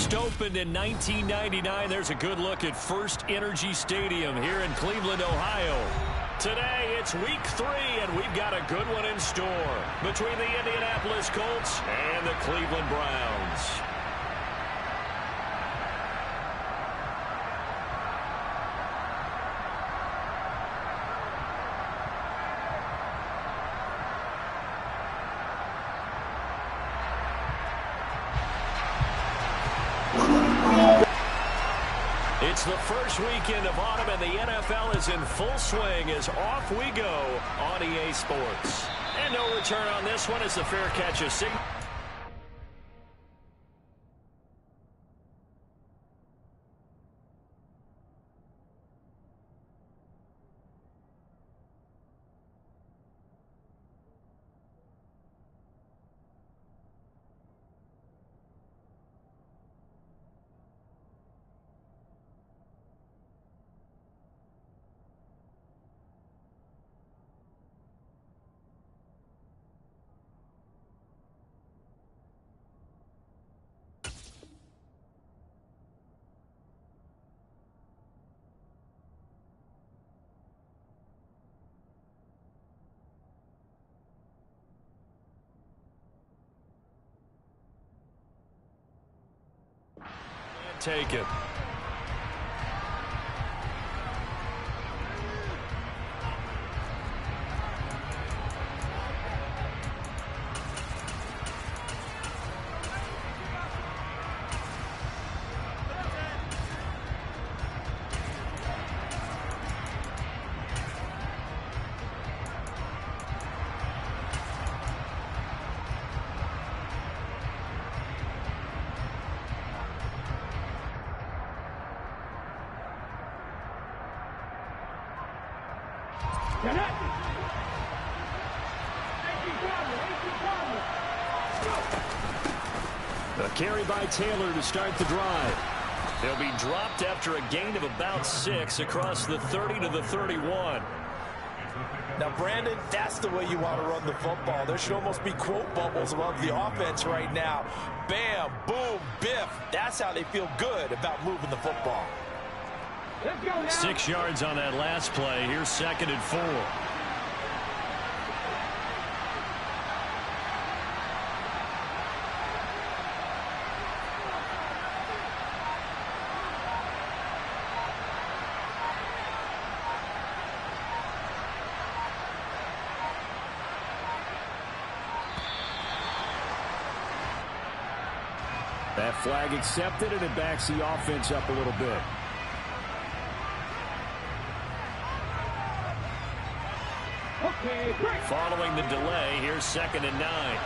First opened in 1999. There's a good look at First Energy Stadium here in Cleveland, Ohio. Today, it's week 3, and we've got a good one in store between the Indianapolis Colts and the Cleveland Browns. It's the first weekend of autumn, and the NFL is in full swing as off we go on EA Sports. And no return on this one as the fair catch is signaled. Take it. A carry by Taylor to start the drive. They'll be dropped after a gain of about 6 across the 30 to the 31. Now, Brandon, that's the way you want to run the football. There should almost be quote bubbles above the offense right now. Bam, boom, biff. That's how they feel good about moving the football. 6 yards on that last play. Here's 2nd and 4. That flag accepted, and it backs the offense up a little bit. Following the delay, here's 2nd and 9.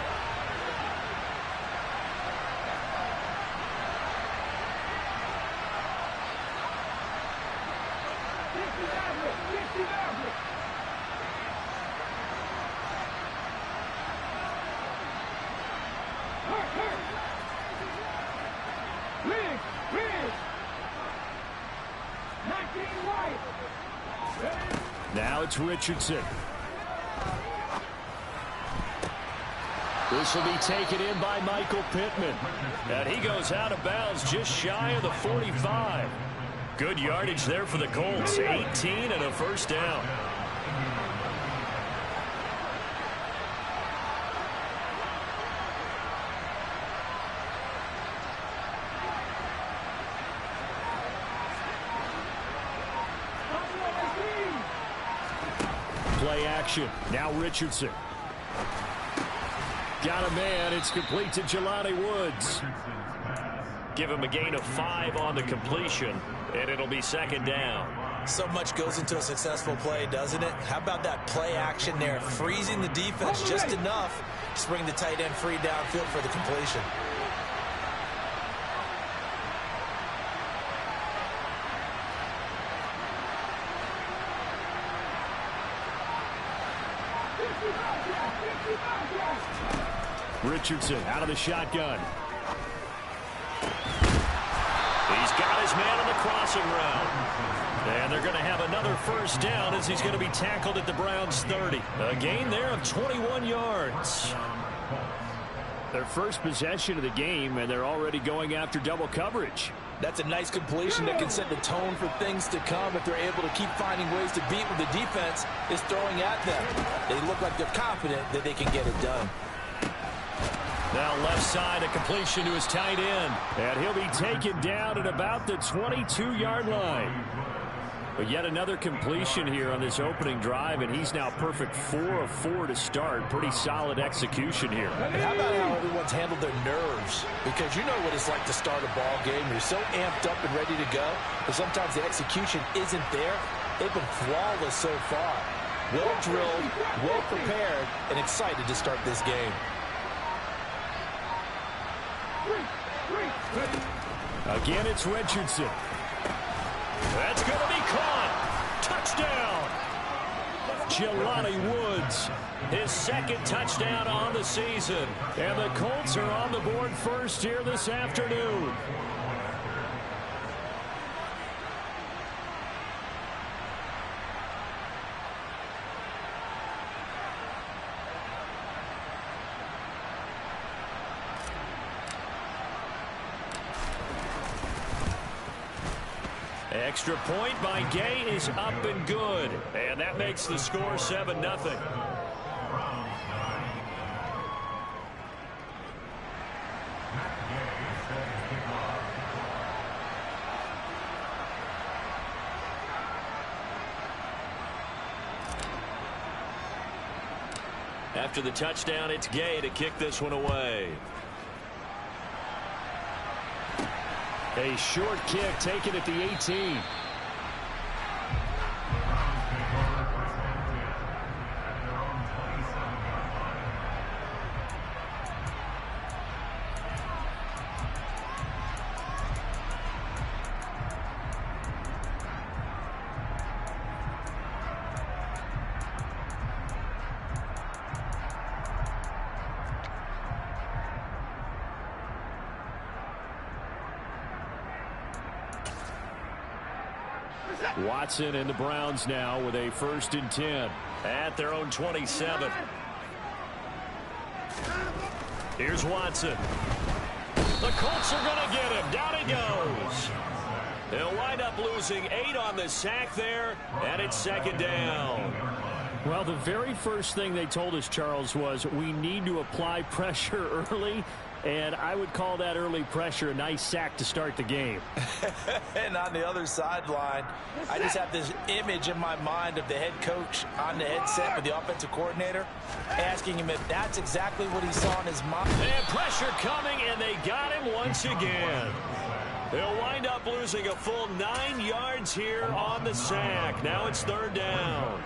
Now it's Richardson. This will be taken in by Michael Pittman. And he goes out of bounds just shy of the 45. Good yardage there for the Colts. 18 and a first down. Play action. Now Richardson. Got a man. It's complete to Jelani Woods. Give him a gain of 5 on the completion, and it'll be 2nd down. So much goes into a successful play, doesn't it? How about that play action there? Freezing the defense just enough to bring the tight end free downfield for the completion. Richardson out of the shotgun. He's got his man on the crossing route. And they're going to have another first down as he's going to be tackled at the Browns' 30. A gain there of 21 yards. Their first possession of the game, and they're already going after double coverage. That's a nice completion that can set the tone for things to come if they're able to keep finding ways to beat what the defense is throwing at them. They look like they're confident that they can get it done. Now left side, a completion to his tight end. And he'll be taken down at about the 22-yard line. But yet another completion here on this opening drive, and he's now perfect 4 of 4 to start. Pretty solid execution here. And how about how everyone's handled their nerves? Because you know what it's like to start a ball game. You're so amped up and ready to go, but sometimes the execution isn't there. They've been flawless so far. Well drilled, well prepared, and excited to start this game. Again, it's Richardson. That's going to be caught. Touchdown. Jelani Woods, his second touchdown on the season. And the Colts are on the board first here this afternoon. Extra point by Gay is up and good. And that makes the score 7-0. After the touchdown, it's Gay to kick this one away. A short kick taken at the 18. Watson and the Browns now with a 1st and 10. At their own 27. Here's Watson. The Colts are going to get him. Down he goes. They'll wind up losing 8 on the sack there, and it's 2nd down. Well, the very first thing they told us, Charles, was we need to apply pressure early. And I would call that early pressure a nice sack to start the game. And on the other sideline, I just have this image in my mind of the head coach on the headset with the offensive coordinator asking him if that's exactly what he saw in his mind. And pressure coming, and they got him once again. They'll wind up losing a full 9 yards here on the sack. Now it's 3rd down.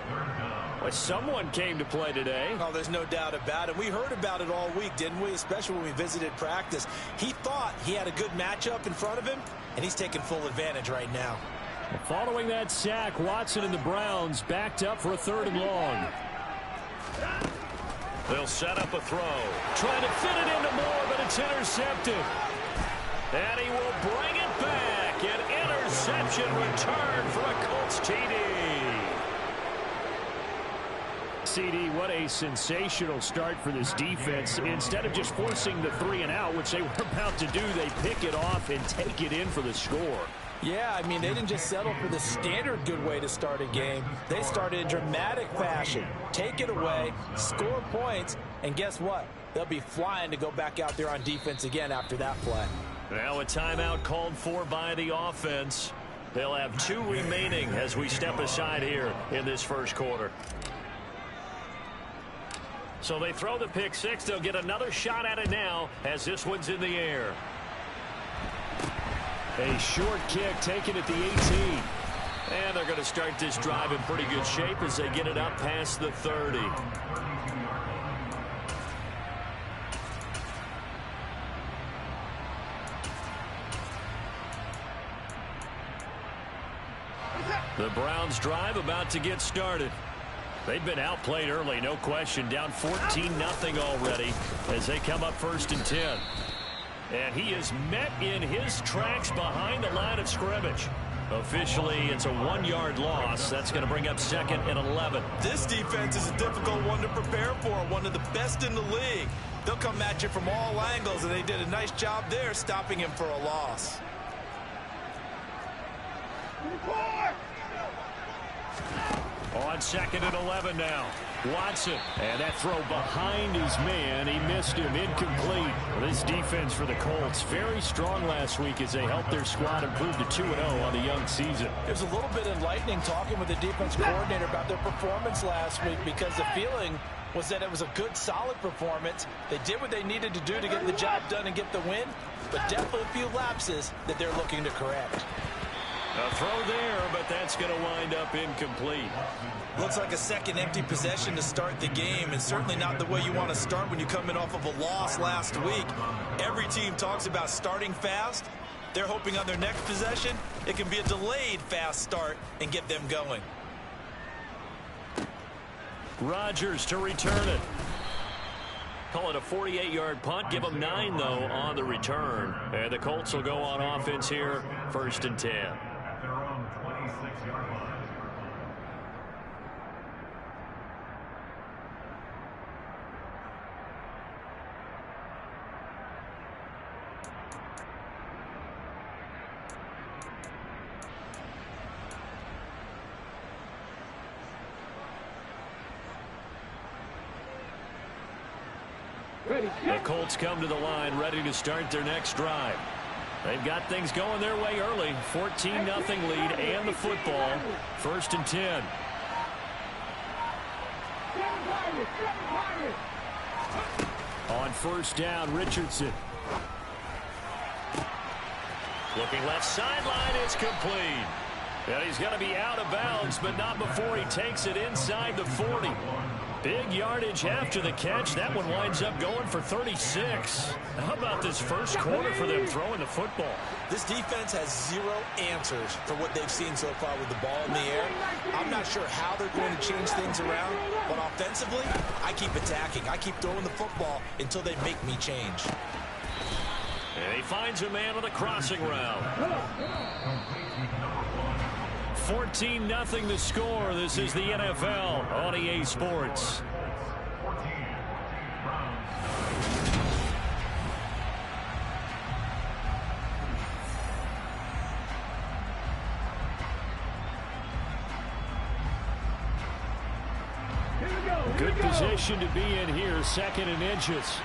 Well, someone came to play today. Oh, there's no doubt about it. We heard about it all week, didn't we? Especially when we visited practice. He thought he had a good matchup in front of him, and he's taking full advantage right now. Following that sack, Watson and the Browns backed up for a 3rd and long. They'll set up a throw. Trying to fit it into Moore, but it's intercepted. And he will bring it back. An interception return for a Colts TD. CD, what a sensational start for this defense. Instead of just forcing the 3 and out, which they were about to do, they pick it off and take it in for the score. Yeah, I mean, they didn't just settle for the standard good way to start a game. They started in dramatic fashion. Take it away, score points, and guess what? They'll be flying to go back out there on defense again after that play. Now a timeout called for by the offense. They'll have 2 remaining as we step aside here in this first quarter. So they throw the pick 6. They'll get another shot at it now as this one's in the air. A short kick taken at the 18. And they're going to start this drive in pretty good shape as they get it up past the 30. The Browns drive about to get started. They've been outplayed early, no question. Down 14-0 already as they come up 1st and 10. And he is met in his tracks behind the line of scrimmage. Officially, it's a 1-yard loss. That's going to bring up 2nd and 11. This defense is a difficult one to prepare for, one of the best in the league. They'll come at you from all angles, and they did a nice job there stopping him for a loss. On 2nd and 11 now. Watson, and that throw behind his man. He missed him, incomplete. This defense for the Colts, very strong last week as they helped their squad improve to 2-0 on the young season. It was a little bit enlightening talking with the defense coordinator about their performance last week, because the feeling was that it was a good, solid performance. They did what they needed to do to get the job done and get the win, but definitely a few lapses that they're looking to correct. A throw there, but that's going to wind up incomplete. Looks like a second empty possession to start the game, and certainly not the way you want to start when you come in off of a loss last week. Every team talks about starting fast. They're hoping on their next possession it can be a delayed fast start and get them going. Rodgers to return it. Call it a 48-yard punt. Give them 9, though, on the return. And the Colts will go on offense here, 1st and 10. The Colts come to the line ready to start their next drive. They've got things going their way early. 14-0 lead and the football. 1st and 10. On 1st down, Richardson. Looking left sideline, it's complete. And he's going to be out of bounds, but not before he takes it inside the 40. Big yardage after the catch. That one winds up going for 36. How about this first quarter for them throwing the football? This defense has zero answers for what they've seen so far with the ball in the air. I'm not sure how they're going to change things around, but offensively, I keep attacking. I keep throwing the football until they make me change. And he finds a man on the crossing route. 14-0 the score. This is the NFL on EA Sports. Good position to be in here, 2nd and inches.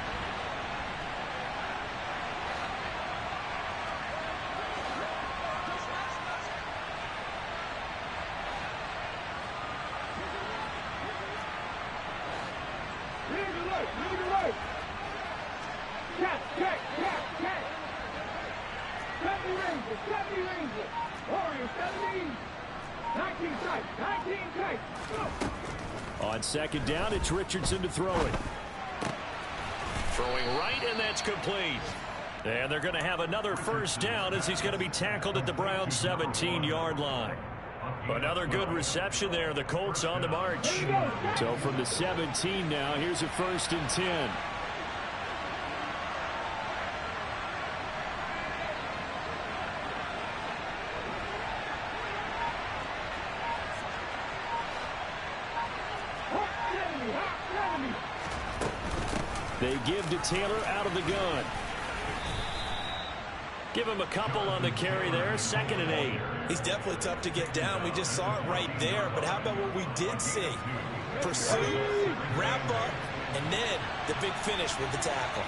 On 2nd down, it's Richardson to throw it. Throwing right, and that's complete. And they're going to have another 1st down as he's going to be tackled at the Browns' 17-yard line. Another good reception there. The Colts on the march. So from the 17 now, here's a 1st and 10. They give to Taylor out of the gun. Give him a couple on the carry there. 2nd and 8. He's definitely tough to get down. We just saw it right there. But how about what we did see? Pursue, wrap up, and then the big finish with the tackle.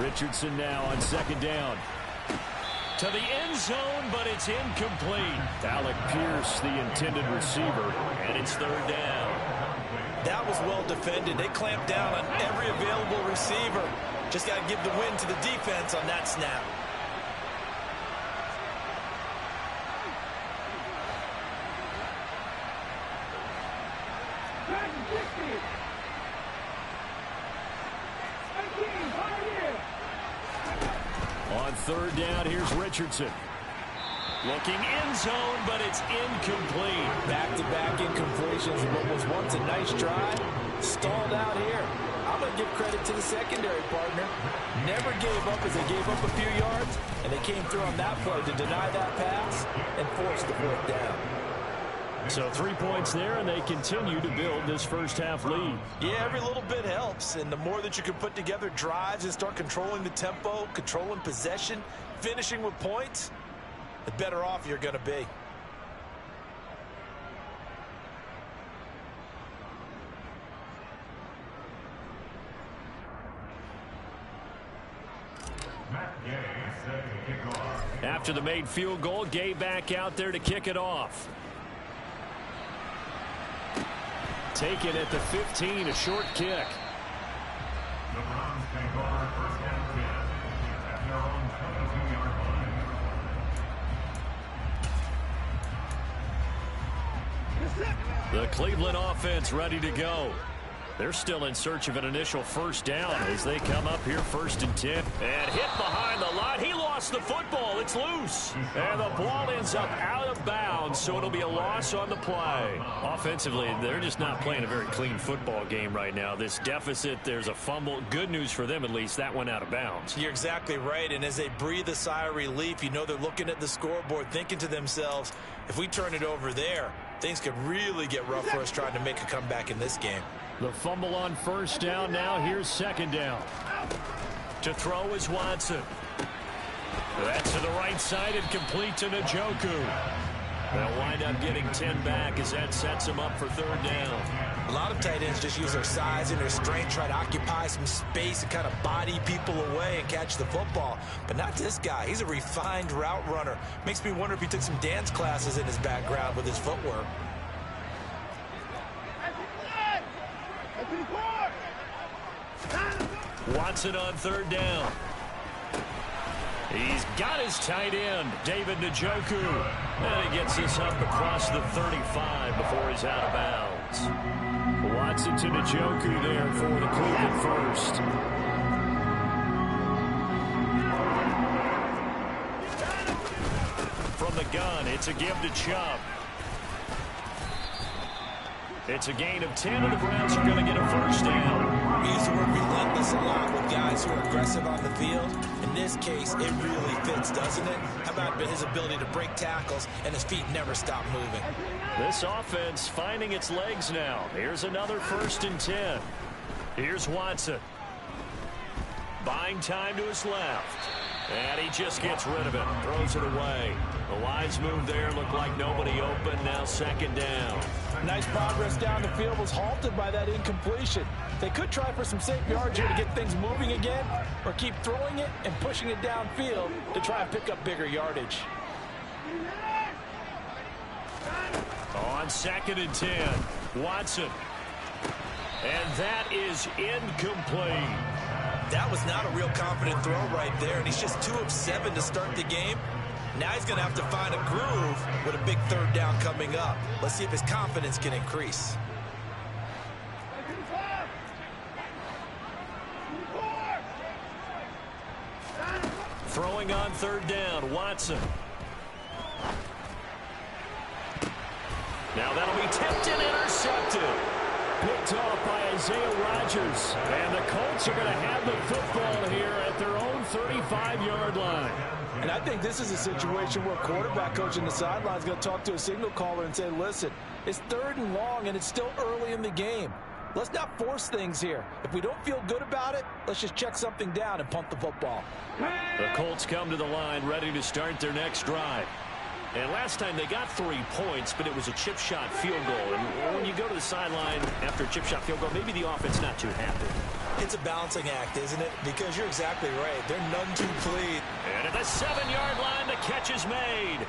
Richardson now on 2nd down. To the end zone, but it's incomplete. Alec Pierce, the intended receiver, and it's 3rd down. That was well defended. They clamped down on every available receiver. Just got to give the win to the defense on that snap. On 3rd down, here's Richardson. Looking end zone, but it's incomplete. Back-to-back incompletions. What was once a nice drive, stalled out here. I'm going to give credit to the secondary partner. Never gave up as they gave up a few yards, and they came through on that play to deny that pass and force the fourth down. So 3 points there, and they continue to build this first half lead. Yeah, every little bit helps, and the more that you can put together drives and start controlling the tempo, controlling possession, finishing with points, the better off you're going to be. After the made field goal, Gay back out there to kick it off. Taken at the 15, a short kick. The Browns take over first and 10 at their own 22-yard line. The Cleveland offense ready to go. They're still in search of an initial first down as they come up here first and 10. And hit behind the line. He lost the football. It's loose. And the ball ends up out of bounds, so it'll be a loss on the play. Offensively, they're just not playing a very clean football game right now. This deficit, there's a fumble. Good news for them, at least. That went out of bounds. You're exactly right, and as they breathe a sigh of relief, you know they're looking at the scoreboard, thinking to themselves, if we turn it over there, things could really get rough for us trying to make a comeback in this game. The fumble on first down. Now here's second down. To throw is Watson. That's to the right side and complete to Njoku. They'll wind up getting 10 back as that sets them up for third down. A lot of tight ends just use their size and their strength, try to occupy some space and kind of body people away and catch the football. But not this guy. He's a refined route runner. Makes me wonder if he took some dance classes in his background with his footwork. Watson on third down. He's got his tight end, David Njoku. And he gets this up across the 35 before he's out of bounds. Watson to Njoku there for the Cleveland first. From the gun, it's a give to Chubb. It's a gain of 10, and the Browns are going to get a first down. We use the word relentless a lot with guys who are aggressive on the field. In this case, it really fits, doesn't it? How about his ability to break tackles and his feet never stop moving? This offense finding its legs now. Here's another first and 10. Here's Watson. Buying time to his left. And he just gets rid of it. Throws it away. The lines move there. Look like nobody open. Now second down. Nice progress down the field was halted by that incompletion. They could try for some safe yards here to get things moving again, or keep throwing it and pushing it downfield to try and pick up bigger yardage. On second and 10, Watson. And that is incomplete. That was not a real confident throw right there, and he's just 2 of 7 to start the game. Now he's going to have to find a groove with a big third down coming up. Let's see if his confidence can increase. Throwing on third down, Watson. Now that'll be tipped and intercepted. Picked off by Isaiah Rodgers. And the Colts are going to have the football here at their own 35-yard line. And I think this is a situation where quarterback coach in the sideline is going to talk to a signal caller and say, listen, it's 3rd and long and it's still early in the game. Let's not force things here. If we don't feel good about it, let's just check something down and punt the football. The Colts come to the line ready to start their next drive. And last time they got 3 points, but it was a chip shot field goal. And when you go to the sideline after a chip shot field goal, maybe the offense not too happy. It's a balancing act, isn't it? Because you're exactly right. They're none too clean. And at the 7-yard line, the catch is made.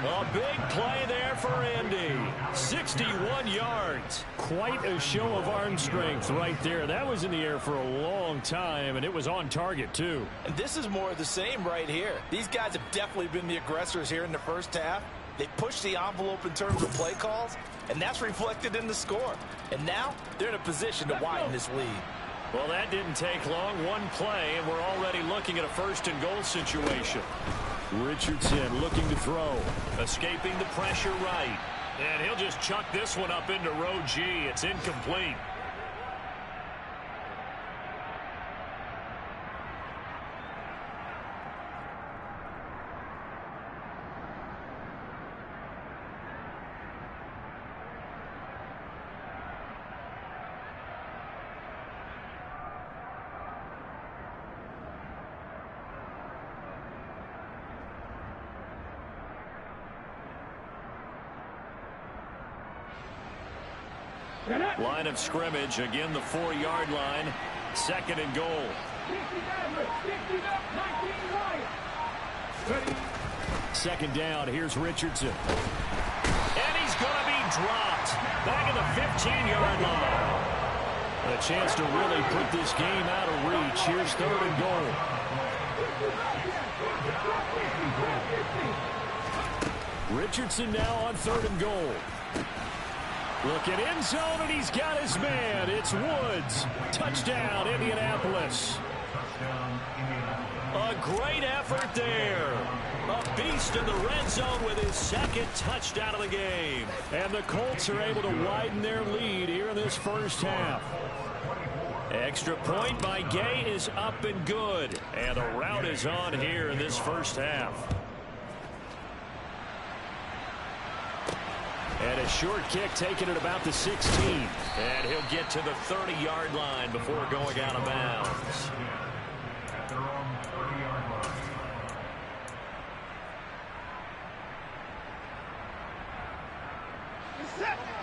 A big play there for Indy. 61 yards. Quite a show of arm strength right there. That was in the air for a long time, and it was on target, too. And this is more of the same right here. These guys have definitely been the aggressors here in the first half. They pushed the envelope in terms of play calls, and that's reflected in the score. And now they're in a position to widen this lead. Well, that didn't take long. One play, and we're already looking at a 1st and goal situation. Richardson looking to throw. Escaping the pressure right. And he'll just chuck this one up into row G. It's incomplete. Line of scrimmage, again the 4-yard line. Second and goal. Second down, here's Richardson. And he's going to be dropped. Back at the 15-yard line. A chance to really put this game out of reach. Here's third and goal. Richardson now on third and goal. Look at end zone, and he's got his man. It's Woods. Touchdown, Indianapolis. A great effort there. A beast in the red zone with his second touchdown of the game. And the Colts are able to widen their lead here in this first half. Extra point by Gay is up and good. And the route is on here in this first half. And a short kick taken at about the 16. And he'll get to the 30-yard line before going out of bounds. At their own 30-yard line.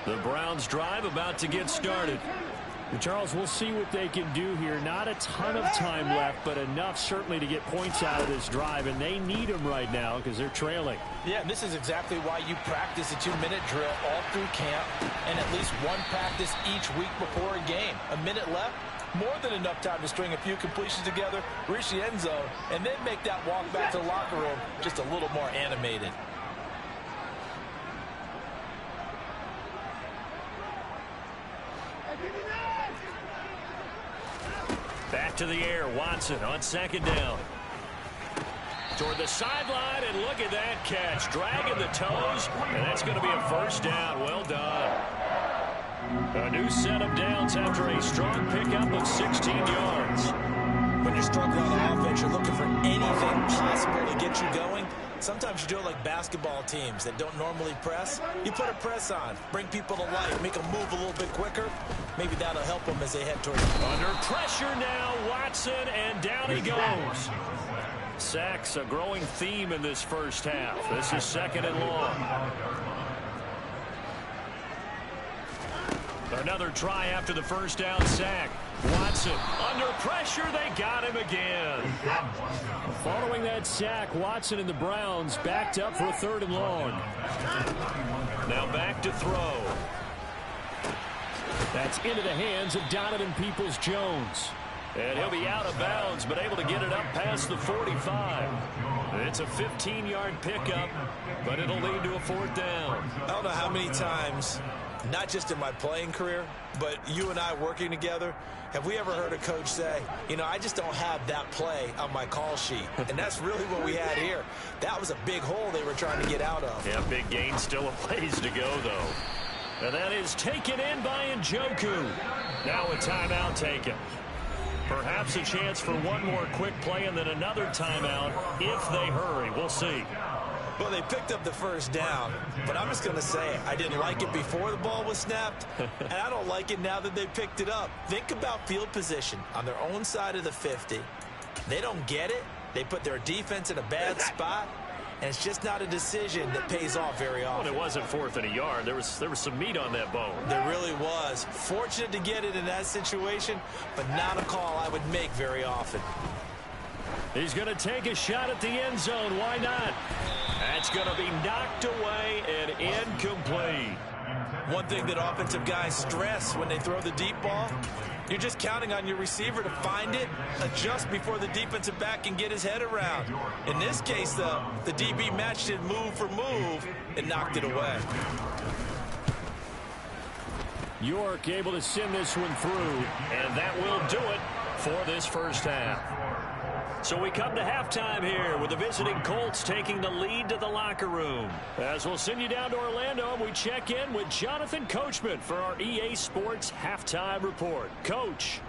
The Browns drive about to get started. Charles, we'll see what they can do here. Not a ton of time left, but enough certainly to get points out of this drive, and they need them right now because they're trailing. Yeah, and this is exactly why you practice a 2-minute drill all through camp and at least one practice each week before a game. A minute left, more than enough time to string a few completions together, reach the end zone, and then make that walk back to the locker room just a little more animated. Back to the air, Watson on second down. Toward the sideline, and look at that catch. Dragging the toes, and that's going to be a first down. Well done. A new set of downs after a strong pickup of 16 yards. When you're struggling on offense, you're looking for anything possible to get you going. Sometimes you do it like basketball teams that don't normally press. You put a press on, bring people to life, make them move a little bit quicker. Maybe that'll help them as they head towards the Under pressure now, Watson, and down he goes. Sacks, a growing theme in this first half. This is second and long. Another try after the first down sack. Watson under pressure. They got him again. Following that sack, Watson and the Browns backed up for a third and long. Now back to throw. That's into the hands of Donovan Peoples-Jones. And he'll be out of bounds, but able to get it up past the 45. It's a 15-yard pickup, but it'll lead to a fourth down. I don't know how many times, not just in my playing career, but you and I working together, have we ever heard a coach say, you know, I just don't have that play on my call sheet. And that's really what we had here. That was a big hole they were trying to get out of. Yeah, big gain, still a ways to go, though. And that is taken in by Njoku. Now a timeout taken. Perhaps a chance for one more quick play and then another timeout if they hurry. We'll see. Well, they picked up the first down, but I'm just going to say I didn't like it before the ball was snapped, and I don't like it now that they picked it up. Think about field position on their own side of the 50. They don't get it. They put their defense in a bad spot, and it's just not a decision that pays off very often. Well, it wasn't fourth and a yard. There was some meat on that bone. There really was. Fortunate to get it in that situation, but not a call I would make very often. He's going to take a shot at the end zone. Why not? That's going to be knocked away and incomplete. One thing that offensive guys stress when they throw the deep ball, you're just counting on your receiver to find it, adjust before the defensive back can get his head around. In this case, though, the DB matched it move for move and knocked it away. York able to send this one through, and that will do it for this first half. So we come to halftime here with the visiting Colts taking the lead to the locker room. As we'll send you down to Orlando, and we check in with Jonathan Coachman for our EA Sports Halftime Report. Coach.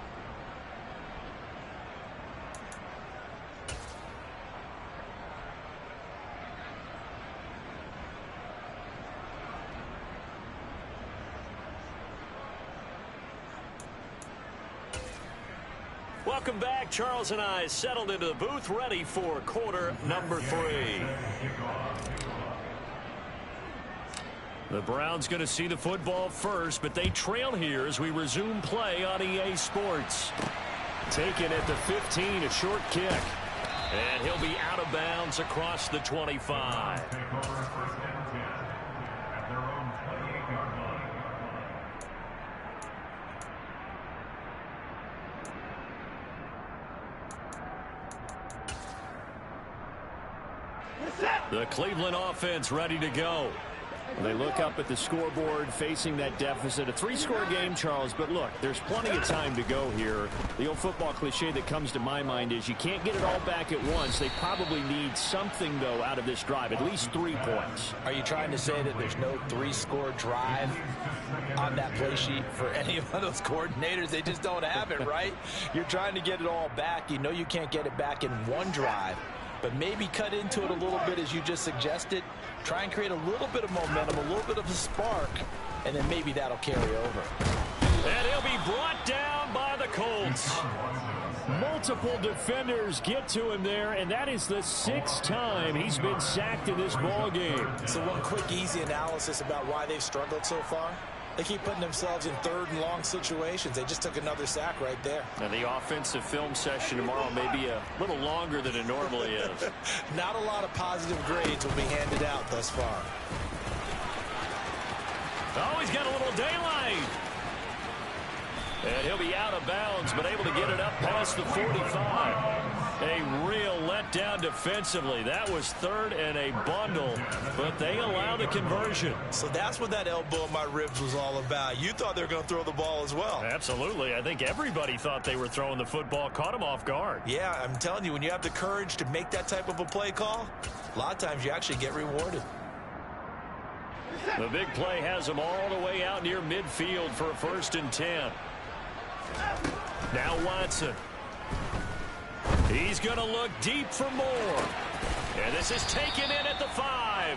Welcome back. Charles and I settled into the booth, ready for quarter number 3. The Browns going to see the football first, but they trail here as we resume play on EA Sports. Taken at the 15, a short kick. And he'll be out of bounds across the 25. Take over first and 10 at their own 28-yard line. The Cleveland offense ready to go. They look up at the scoreboard facing that deficit. A 3-score game, Charles, but look, there's plenty of time to go here. The old football cliche that comes to my mind is you can't get it all back at once. They probably need something, though, out of this drive, at least 3 points. Are you trying to say that there's no 3-score drive on that play sheet for any of those coordinators? They just don't have it, right? You're trying to get it all back. You know you can't get it back in one drive, but maybe cut into it a little bit as you just suggested. Try and create a little bit of momentum, a little bit of a spark, and then maybe that'll carry over. And he'll be brought down by the Colts. Multiple defenders get to him there, and that is the 6th time he's been sacked in this ball game. So one quick, easy analysis about why they've struggled so far. They keep putting themselves in 3rd and long situations. They just took another sack right there. And the offensive film session tomorrow may be a little longer than it normally is. Not a lot of positive grades will be handed out thus far. Oh, he's got a little daylight. And he'll be out of bounds, but able to get it up past the 45. A real letdown defensively. That was 3rd and a bundle, but they allow the conversion. So that's what that elbow in my ribs was all about. You thought they were going to throw the ball as well. Absolutely. I think everybody thought they were throwing the football, caught him off guard. Yeah, I'm telling you, when you have the courage to make that type of a play call, a lot of times you actually get rewarded. The big play has him all the way out near midfield for a 1st and 10. Now Watson. He's going to look deep for more. And this is taken in at the 5.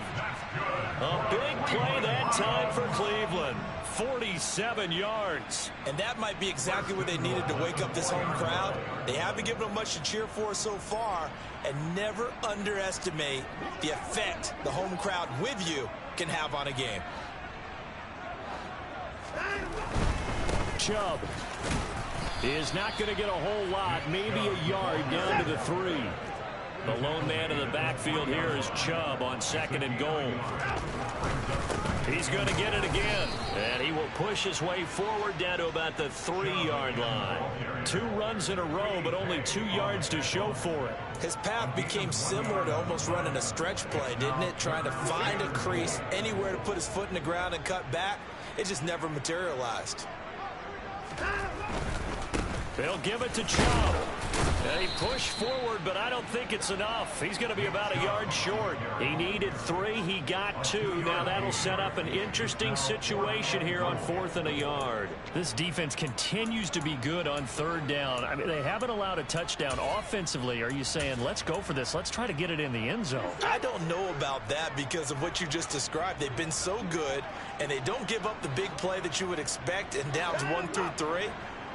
A big play that time for Cleveland. 47 yards. And that might be exactly what they needed to wake up this home crowd. They haven't given them much to cheer for so far. And never underestimate the effect the home crowd with you can have on a game. Chubb is not going to get a whole lot, maybe a yard down to the 3. The lone man in the backfield here is Chubb on 2nd and goal. He's going to get it again, and he will push his way forward down to about the 3-yard line. 2 runs in a row, but only 2 yards to show for it. His path became similar to almost running a stretch play, didn't it? Trying to find a crease, anywhere to put his foot in the ground and cut back. It just never materialized. They'll give it to Chubb. And he pushed forward, but I don't think it's enough. He's going to be about a yard short. He needed 3. He got 2. Now that'll set up an interesting situation here on 4th and a yard. This defense continues to be good on 3rd down. I mean, they haven't allowed a touchdown offensively. Are you saying, let's go for this? Let's try to get it in the end zone. I don't know about that because of what you just described. They've been so good, and they don't give up the big play that you would expect in downs 1 through 3.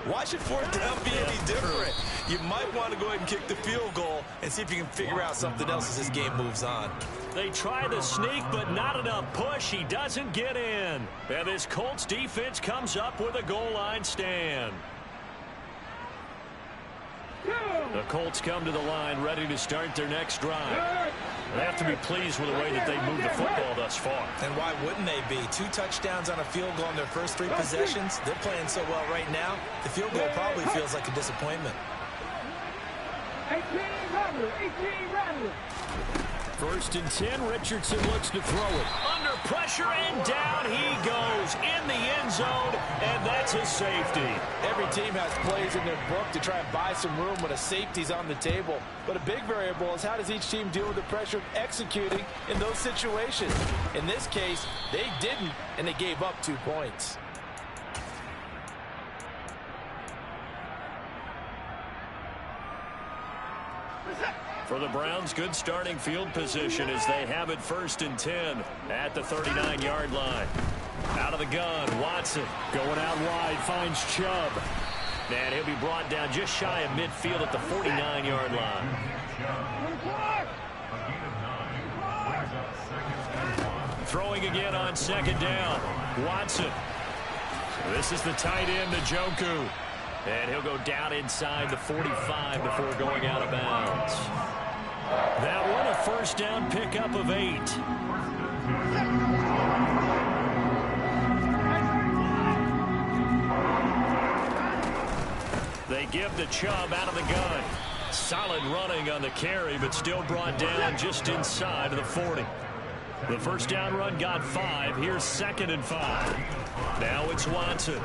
Why should 4th down be any different? You might want to go ahead and kick the field goal and see if you can figure out something else as this game moves on. They try the sneak, but not enough push. He doesn't get in. And this Colts defense comes up with a goal line stand. The Colts come to the line ready to start their next drive. They have to be pleased with the way that they moved the football thus far. And why wouldn't they be? 2 touchdowns on a field goal in their first 3 possessions. They're playing so well right now, the field goal probably feels like a disappointment. 18 Rattler. 1st and 10, Richardson looks to throw it. Under pressure, and down he goes in the end zone, and that's a safety. Every team has plays in their book to try and buy some room when a safety's on the table. But a big variable is how does each team deal with the pressure of executing in those situations. In this case, they didn't, and they gave up 2 points. For the Browns, good starting field position as they have it 1st and 10 at the 39-yard line. Out of the gun, Watson going out wide, finds Chubb. And he'll be brought down just shy of midfield at the 49-yard line. Throwing again on second down. Watson. This is the tight end, Njoku. And he'll go down inside the 45 before going out of bounds. That one a first down pickup of 8. They give the Chubb out of the gun. Solid running on the carry, but still brought down just inside of the 40. The first down run got 5. Here's 2nd and 5. Now it's Watson.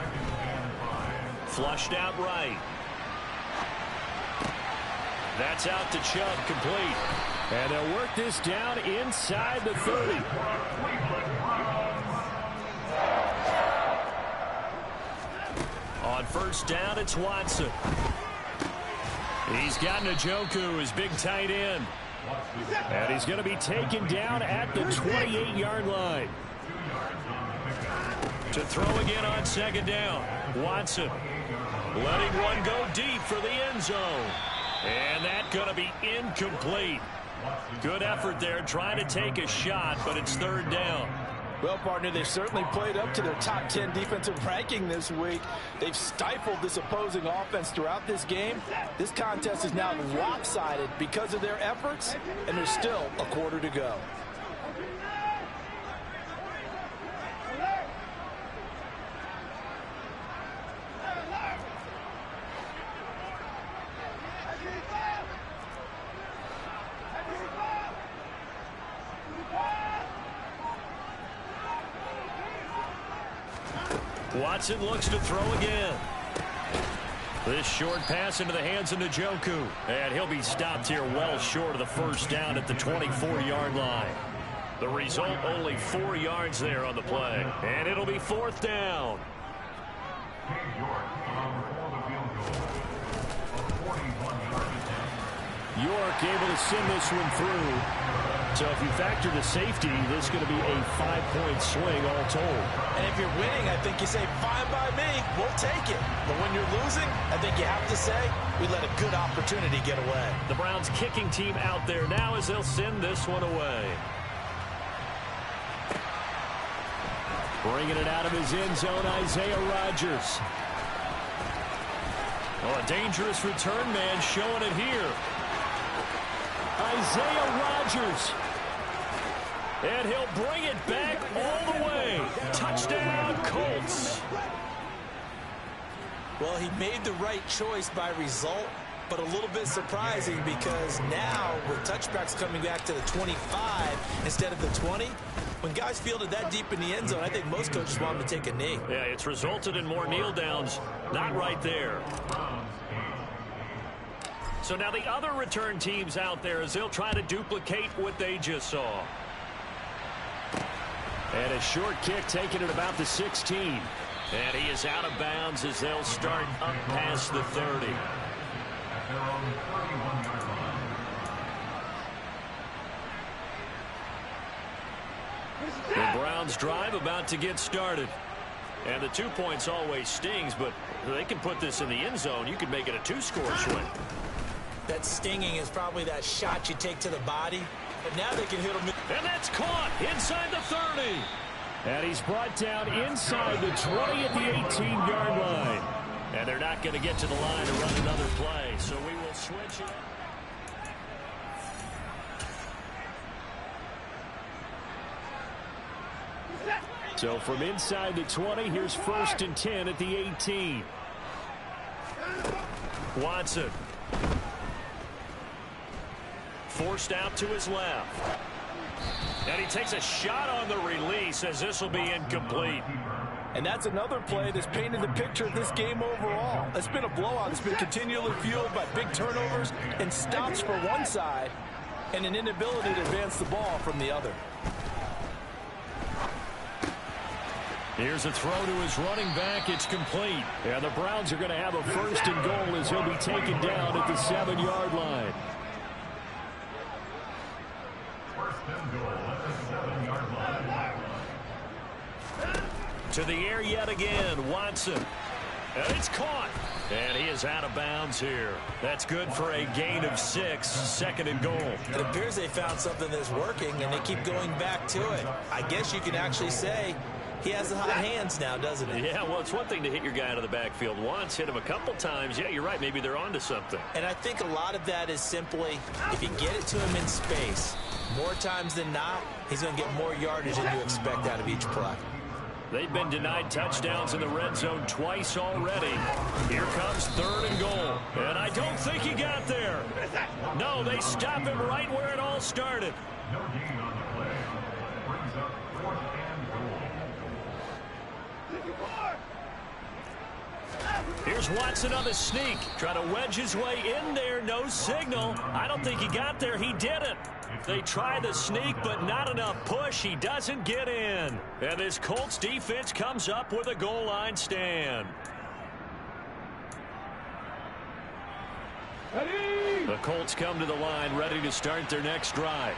Flushed out right. That's out to Chubb, complete. And they'll work this down inside the 30. On first down, it's Watson. He's got Njoku, his big tight end. And he's going to be taken down at the 28-yard line. To throw again on second down. Watson letting one go deep for the end zone. And that's going to be incomplete. Good effort there trying to take a shot, but it's 3rd down. Well, partner, they've certainly played up to their top 10 defensive ranking this week. They've stifled this opposing offense throughout this game. This contest is now lopsided because of their efforts, and there's still a quarter to go. Watson looks to throw again. This short pass into the hands of Njoku. And he'll be stopped here well short of the first down at the 24-yard line. The result, only 4 yards there on the play. And it'll be 4th down. York able to send this one through. So if you factor the safety, this is going to be a 5-point swing all told. And if you're winning, I think you say, fine by me, we'll take it. But when you're losing, I think you have to say, we let a good opportunity get away. The Browns kicking team out there now as they'll send this one away. Bringing it out of his end zone, Isaiah Rodgers. Oh, a dangerous return man showing it here. Isaiah Rodgers. And he'll bring it back all the way. Touchdown, Colts. Well, he made the right choice by result, but a little bit surprising because now with touchbacks coming back to the 25 instead of the 20, when guys fielded that deep in the end zone, I think most coaches want them to take a knee. Yeah, it's resulted in more kneel downs. Not right there. So now the other return teams out there as they'll try to duplicate what they just saw. And a short kick taken at about the 16. And he is out of bounds as they'll start up past the 30. The Browns drive about to get started. And the 2 points always stings, but they can put this in the end zone. You could make it a 2-score swing. That stinging is probably that shot you take to the body. But now they can hit him. And that's caught inside the 30. And he's brought down inside the 20 at the 18-yard line. And they're not going to get to the line to run another play. So we will switch it. So from inside the 20, here's 1st and 10 at the 18. Watson. Forced out to his left. And he takes a shot on the release as this will be incomplete. And that's another play that's painted the picture of this game overall. It's been a blowout. It's been continually fueled by big turnovers and stops for one side and an inability to advance the ball from the other. Here's a throw to his running back. It's complete. And the Browns are going to have a 1st and goal as he'll be taken down at the 7-yard line. To the air yet again, Watson. And it's caught. And he is out of bounds here. That's good for a gain of 6, 2nd and goal. It appears they found something that's working, and they keep going back to it. I guess you can actually say he has the hot hands now, doesn't he? Yeah, well, it's one thing to hit your guy out of the backfield once, hit him a couple times. Yeah, you're right. Maybe they're onto something. And I think a lot of that is simply if you get it to him in space, more times than not, he's going to get more yardage than you expect out of each play. They've been denied touchdowns in the red zone twice already. Here comes 3rd and goal. And I don't think he got there. No, they stop him right where it all started. No gain on the play. Brings up 4th and goal. Here's Watson on the sneak. Trying to wedge his way in there. No signal. I don't think he got there. He didn't. They try the sneak, but not enough push. He doesn't get in. And this Colts defense comes up with a goal line stand. Ready? The Colts come to the line ready to start their next drive.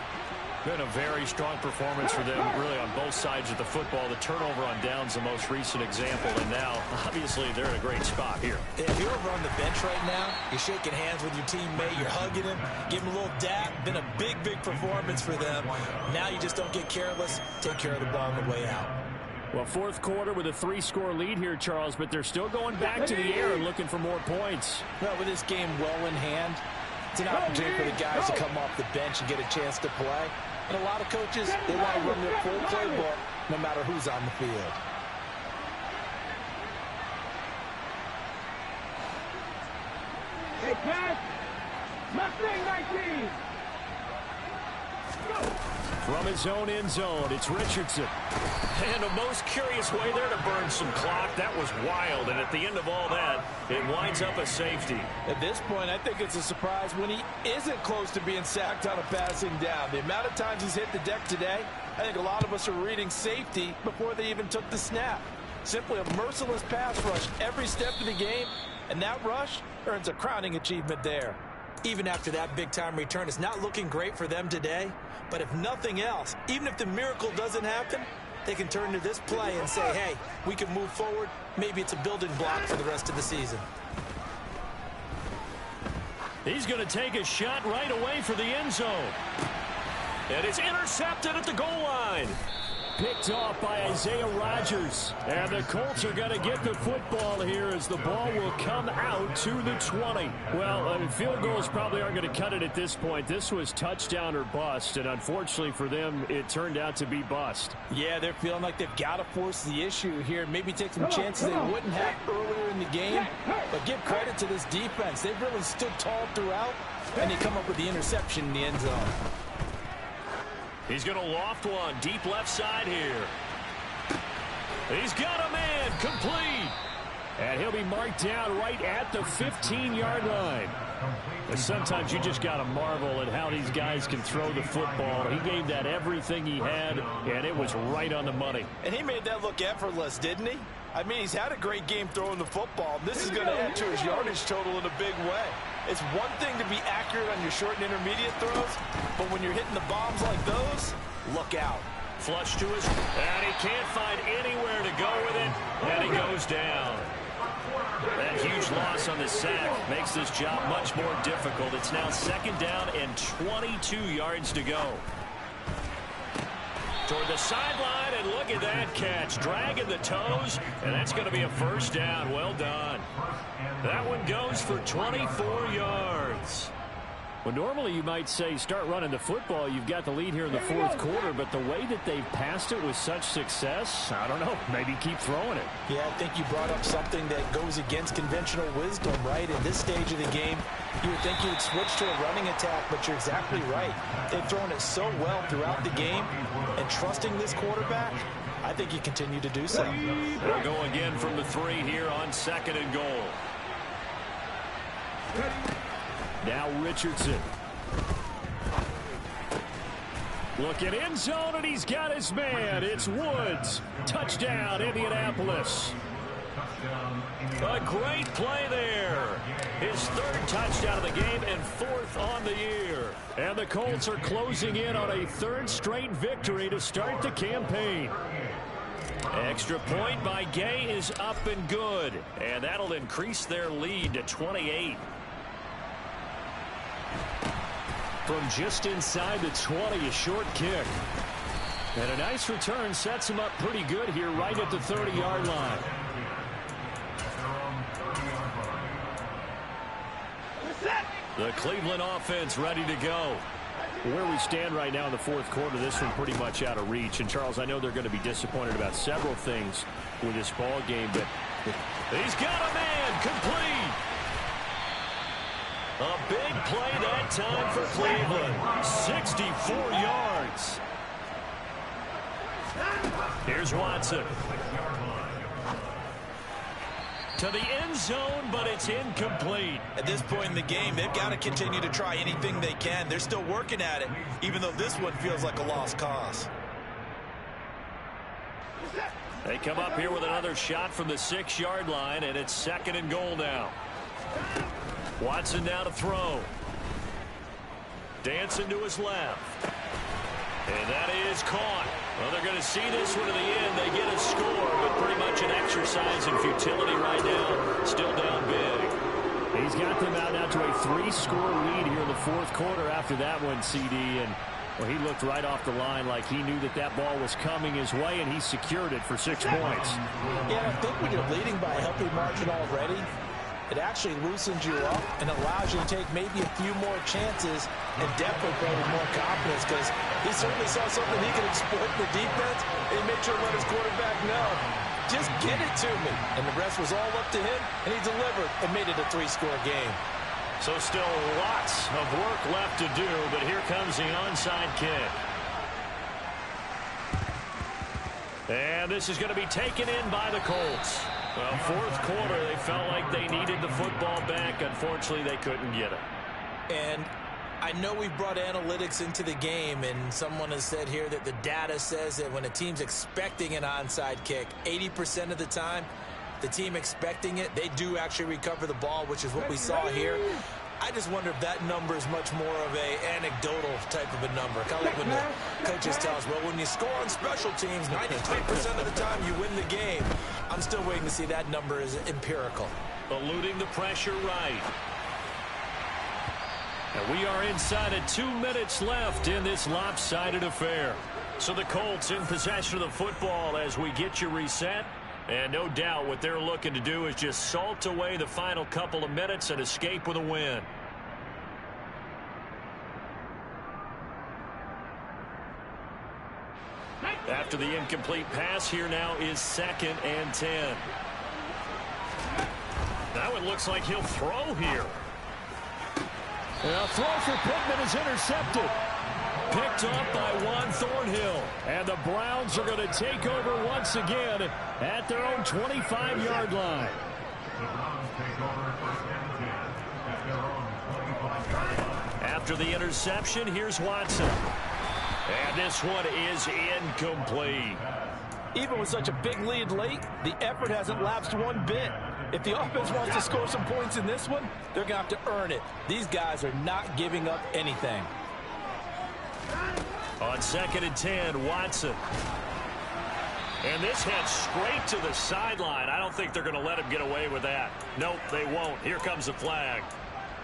Been a very strong performance for them, really, on both sides of the football. The turnover on downs, the most recent example, and now, obviously, they're in a great spot here. If you're over on the bench right now, you're shaking hands with your teammate, you're hugging him, give him a little dap. Been a big, big performance for them. Now you just don't get careless. Take care of the ball on the way out. Well, 4th quarter with a 3-score lead here, Charles, but they're still going back to the air and looking for more points. Well, with this game well in hand, it's an opportunity for the guys to come off the bench and get a chance to play. And a lot of coaches, they want to run their full playbook no matter who's on the field. Hey, catch. Mustang 19. From his own end zone, it's Richardson. And the most curious way there to burn some clock. That was wild, and at the end of all that, it winds up a safety. At this point, I think it's a surprise when he isn't close to being sacked on a passing down. The amount of times he's hit the deck today, I think a lot of us are reading safety before they even took the snap. Simply a merciless pass rush every step of the game, and that rush earns a crowning achievement there. Even after that big-time return, it's not looking great for them today. But if nothing else, even if the miracle doesn't happen, they can turn to this play and say, hey, we can move forward. Maybe it's a building block for the rest of the season. He's going to take a shot right away for the end zone. And it's intercepted at the goal line. Picked off by Isaiah Rodgers. And the Colts are going to get the football here as the ball will come out to the 20. Well, field goals probably aren't going to cut it at this point. This was touchdown or bust, and unfortunately for them, it turned out to be bust. Yeah, they're feeling like they've got to force the issue here. Maybe take some chances they wouldn't have earlier in the game. But give credit to this defense. They've really stood tall throughout, and they come up with the interception in the end zone. He's going to loft one deep left side here. He's got a man complete. And he'll be marked down right at the 15-yard line. But sometimes you just got to marvel at how these guys can throw the football. He gave that everything he had, and it was right on the money. And he made that look effortless, didn't he? I mean, he's had a great game throwing the football. This is going to add to his yardage total in a big way. It's one thing to be accurate on your short and intermediate throws, but when you're hitting the bombs like those, look out. Flush to his, and he can't find anywhere to go with it, and he goes down. That huge loss on the sack makes this job much more difficult. It's now 2nd down and 22 yards to go. Toward the sideline, and look at that catch. Dragging the toes, and that's going to be a 1st down. Well done. That one goes for 24 yards. Well, normally you might say start running the football. You've got the lead here in the 4th quarter, but the way that they've passed it with such success, I don't know, maybe keep throwing it. Yeah, I think you brought up something that goes against conventional wisdom, right? In this stage of the game, you would think you would switch to a running attack, but you're exactly right. They've thrown it so well throughout the game, and trusting this quarterback, I think you continue to do so. They'll go again from the 3 here on 2nd and goal. Now Richardson. Look at end zone, and he's got his man. It's Woods. Touchdown, Indianapolis. A great play there. His 3rd touchdown of the game and 4th on the year. And the Colts are closing in on a 3rd straight victory to start the campaign. Extra point by Gay is up and good. And that'll increase their lead to 28. From just inside the 20, a short kick. And a nice return sets him up pretty good here right at the 30-yard line. The Cleveland offense ready to go. Where we stand right now in the fourth quarter, this one pretty much out of reach. And, Charles, I know they're going to be disappointed about several things with this ball game, but he's got a man complete. A big play that time for Cleveland. 64 yards. Here's Watson. To the end zone, but it's incomplete. At this point in the game, they've got to continue to try anything they can. They're still working at it, even though this one feels like a lost cause. They come up here with another shot from the 6-yard line, and it's 2nd and goal now. Watson now to throw. Dancing to his left. And that is caught. Well, they're going to see this one to the end. They get a score, but pretty much an exercise in futility right now. Still down big. He's got them out now to a 3-score lead here in the fourth quarter after that one, CD. And well, he looked right off the line like he knew that that ball was coming his way, and he secured it for 6 points. Yeah, I think when you're leading by a healthy margin already, it actually loosens you up and allows you to take maybe a few more chances and definitely play with more confidence, because he certainly saw something he could exploit in the defense, and he made sure to let his quarterback know, just get it to me. And the rest was all up to him, and he delivered and made it a 3-score game. So still lots of work left to do, but here comes the onside kick. And this is going to be taken in by the Colts. Well, fourth quarter, they felt like they needed the football back. Unfortunately, they couldn't get it. And I know we've brought analytics into the game, and someone has said here that the data says that when a team's expecting an onside kick, 80% of the time, the team expecting it, they do actually recover the ball, which is what we saw here. I just wonder if that number is much more of a anecdotal type of a number. Kind of like when the coaches tell us, well, when you score on special teams, 93% of the time you win the game. I'm still waiting to see that number is empirical. Eluding the pressure right. And we are inside of 2 minutes left in this lopsided affair. So the Colts in possession of the football as we get you reset. And no doubt what they're looking to do is just salt away the final couple of minutes and escape with a win. After the incomplete pass, here now is 2nd and 10. Now it looks like he'll throw here. And a throw for Pittman is intercepted. Picked up by Juan Thornhill. And the Browns are going to take over once again at their own 25-yard line. The Browns take over 1st and 10 at their own 25-yard line. After the interception, here's Watson. And this one is incomplete. Even with such a big lead late, the effort hasn't lapsed one bit. If the offense wants to score some points in this one, they're going to have to earn it. These guys are not giving up anything. On 2nd and 10, Watson. And this heads straight to the sideline. I don't think they're going to let him get away with that. Nope, they won't. Here comes the flag.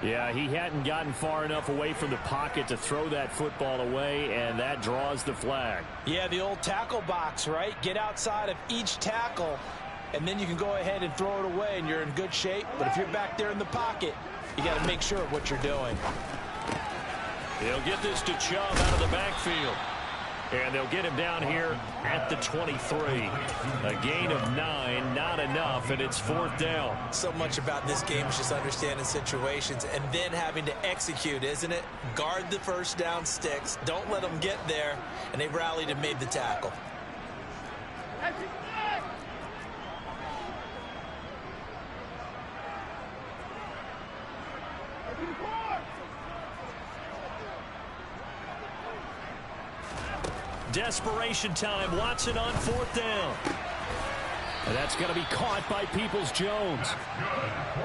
Yeah, he hadn't gotten far enough away from the pocket to throw that football away, and that draws the flag. Yeah, the old tackle box, right? Get outside of each tackle, and then you can go ahead and throw it away, and you're in good shape. But if you're back there in the pocket, you got to make sure of what you're doing. They'll get this to Chubb out of the backfield. And they'll get him down here at the 23. A gain of 9, not enough, and it's 4th down. So much about this game is just understanding situations and then having to execute, isn't it? Guard the first down sticks. Don't let them get there. And they rallied and made the tackle. Desperation time. Watson on 4th down. And that's going to be caught by Peoples-Jones.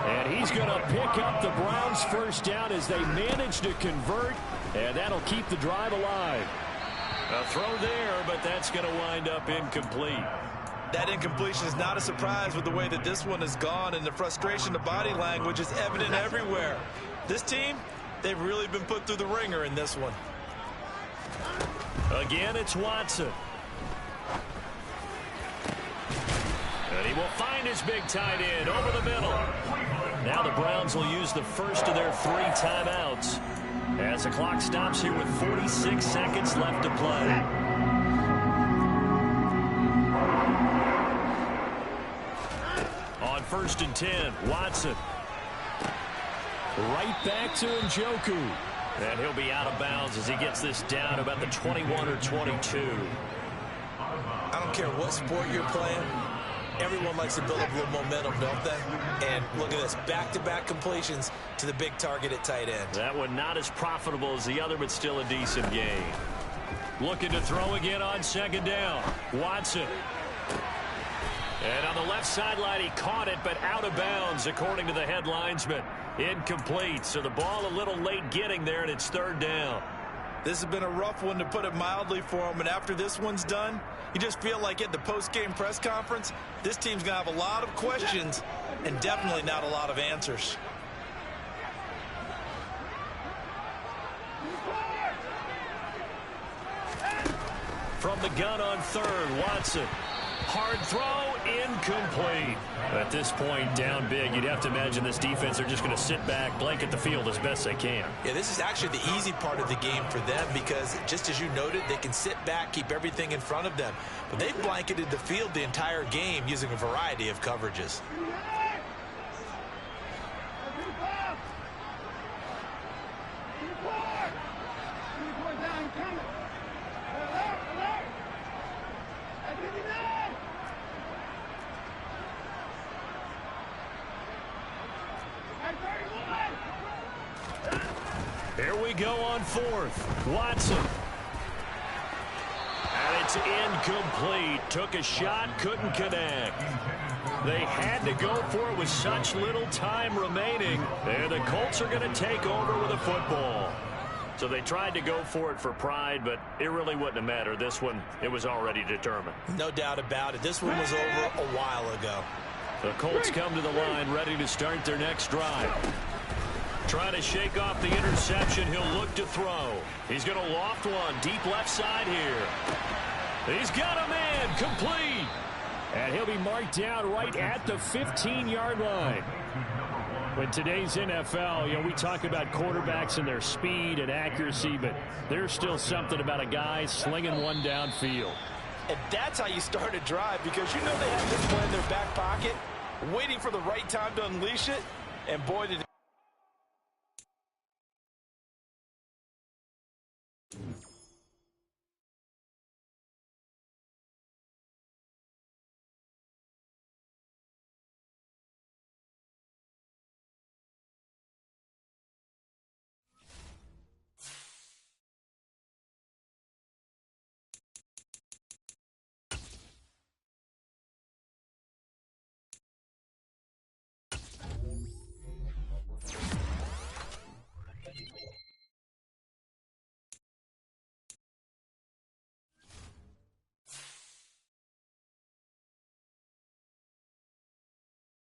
And he's going to pick up the Browns' first down as they manage to convert. And that'll keep the drive alive. A throw there, but that's going to wind up incomplete. That incompletion is not a surprise with the way that this one has gone, and the frustration, the body language is evident everywhere. This team, they've really been put through the ringer in this one. Again, it's Watson. And he will find his big tight end over the middle. Now the Browns will use the first of their 3 timeouts as the clock stops here with 46 seconds left to play. On 1st and 10, Watson. Right back to Njoku. And he'll be out of bounds as he gets this down about the 21 or 22. I don't care what sport you're playing. Everyone likes to build up a little momentum, don't they? And look at this, back-to-back completions to the big target at tight end. That one not as profitable as the other, but still a decent gain. Looking to throw again on 2nd down. Watson. And on the left sideline, he caught it, but out of bounds, according to the head linesman. Incomplete, so the ball a little late getting there, and it's 3rd down. This has been a rough one, to put it mildly, for him, and after this one's done, you just feel like at the post-game press conference, this team's going to have a lot of questions and definitely not a lot of answers. From the gun on 3rd, Watson. Hard throw, incomplete. At this point, down big, you'd have to imagine this defense are just going to sit back, blanket the field as best they can. Yeah, this is actually the easy part of the game for them because, just as you noted, they can sit back, keep everything in front of them. But they've blanketed the field the entire game using a variety of coverages. Here we go on 4th. Watson. And it's incomplete. Took a shot, couldn't connect. They had to go for it with such little time remaining. And the Colts are going to take over with a football. So they tried to go for it for pride, but it really wouldn't have mattered. This one, it was already determined. No doubt about it. This one was over a while ago. The Colts come to the line ready to start their next drive. Trying to shake off the interception. He'll look to throw. He's going to loft one deep left side here. He's got a man complete. And he'll be marked down right at the 15-yard line. In today's NFL, you know, we talk about quarterbacks and their speed and accuracy, but there's still something about a guy slinging one downfield. And that's how you start a drive, because you know they have this play in their back pocket, waiting for the right time to unleash it. And boy, did